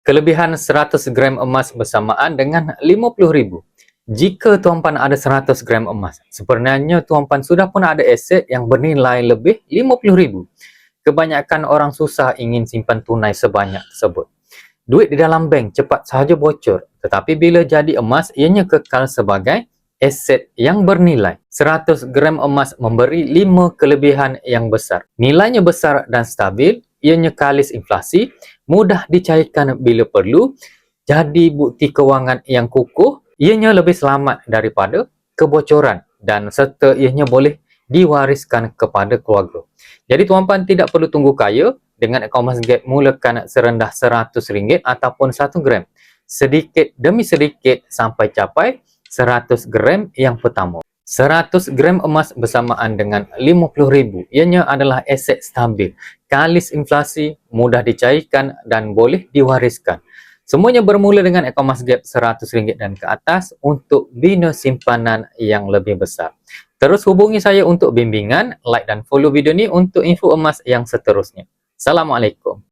Kelebihan 100 gram emas bersamaan dengan 50,000. Jika tuan-puan ada 100 gram emas, sebenarnya tuan-puan sudah pun ada aset yang bernilai lebih 50,000. Kebanyakan orang susah ingin simpan tunai sebanyak tersebut. Duit di dalam bank cepat sahaja bocor, tetapi bila jadi emas, ianya kekal sebagai aset yang bernilai. 100 gram emas memberi 5 kelebihan yang besar. Nilainya besar dan stabil, ianya kalis inflasi, mudah dicairkan bila perlu, jadi bukti kewangan yang kukuh, ianya lebih selamat daripada kebocoran dan serta ianya boleh diwariskan kepada keluarga. Jadi tuan-puan tidak perlu tunggu kaya dengan akaun emas gap mulakan serendah RM100 ataupun 1 gram. Sedikit demi sedikit sampai capai 100 gram yang pertama. 100 gram emas bersamaan dengan 50,000. Ianya adalah aset stabil, kalis inflasi, mudah dicairkan dan boleh diwariskan. Semuanya bermula dengan akaun emas gap RM100 dan ke atas untuk bina simpanan yang lebih besar. Terus hubungi saya untuk bimbingan, like dan follow video ni untuk info emas yang seterusnya. Assalamualaikum.